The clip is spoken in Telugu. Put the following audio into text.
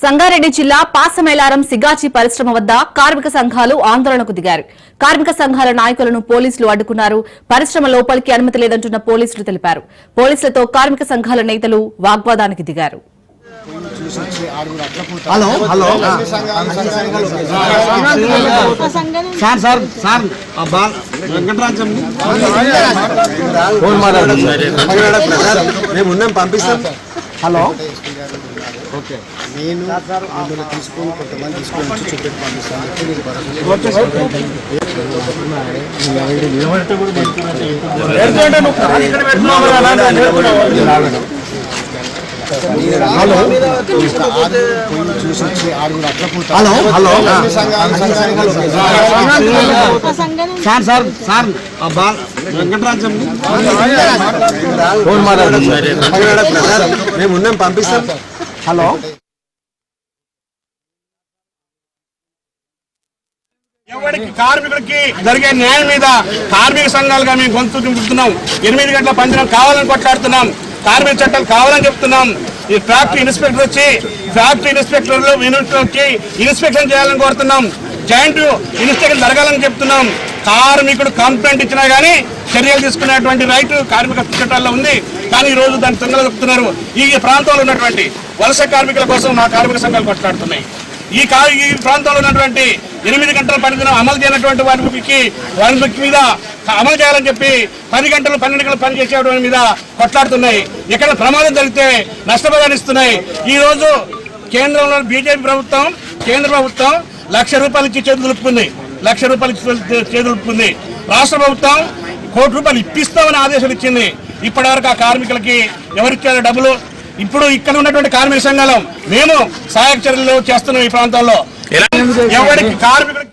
సంగారెడ్డి జిల్లా పాసమేలారం సిగాచి పరిశ్రమ వద్ద కార్మిక సంఘాలు ఆందోళనకు దిగారు. కార్మిక సంఘాల నాయకులను పోలీసులు అడ్డుకున్నారు. పరిశ్రమ లోపలికి అనుమతి లేదంటున్న పోలీసులు తెలిపారు. పోలీసులతో కార్మిక సంఘాల నేతలు వాగ్వాదానికి దిగారు. Hello hello sir sir sir Venkatarajam phone మాట్లాడండి. మేము ఉన్నాం, పంపిస్తాం. హలో ఓకే, నేను తీసుకొని కొంతమంది తీసుకొని వచ్చి చూపెట్టి పంపిస్తాను. Hello hello sir sir sir Venkatarajam phone మాట్లాడండి. మేము ఉన్నాం, పంపిస్తాం. హలో ఎవరికి కార్మికుడికి జరిగే న్యాయం మీద కార్మిక సంఘాలుగా మేము గొంతు దింపుతున్నాం. 8 గంటల పనిదినం కావాలని కొట్లాడుతున్నాం. కార్మిక చట్టాలు కావాలని చెప్తున్నాం. ఈ ఫ్యాక్టరీ ఇన్స్పెక్టర్ వచ్చి ఇన్స్పెక్షన్ చేయాలని కోరుతున్నాం. జాయింట్ ఇన్స్పెక్షన్ జరగాలని చెప్తున్నాం. కార్మికుడు కంప్లైంట్ ఇచ్చినా కానీ చర్యలు తీసుకునేటువంటి రైట్ కార్మిక చట్టాల్లో ఉంది. కానీ ఈ రోజు దాన్ని తొందరగా చెప్తున్నారు. ఈ ప్రాంతంలో ఉన్నటువంటి వలస కార్మికుల కోసం మా కార్మిక సంఘాలు కొట్లాడుతున్నాయి. ఈ ప్రాంతంలో ఉన్నటువంటి 8 గంటల పనిదినం అమలు చేయనటువంటి వారికి మీద అమలు చేయాలని చెప్పి 10 గంటలు 12 గంటలు పని చేసేటువంటి మీద కొట్లాడుతున్నాయి. ఎక్కడ ప్రమాదం జరిగితే నష్టపరిహారం ఇస్తున్నాయి. ఈ రోజు కేంద్రంలో బీజేపీ ప్రభుత్వం, కేంద్ర ప్రభుత్వం ₹1,00,000 ఇచ్చి చేతులు దులుపుకుంది. రాష్ట్ర ప్రభుత్వం ₹1,00,00,000 ఇప్పిస్తామని ఆదేశాలు ఇచ్చింది. ఇప్పటివరకు ఆ కార్మికులకి ఎవరిచ్చారు డబ్బులు? ఇప్పుడు ఇక్కడ ఉన్నటువంటి కార్మిక సంఘాలు మేము సహాయక చర్యలు చేస్తున్నాం. ఈ ప్రాంతాల్లో ఎవరికి కార్మికులకి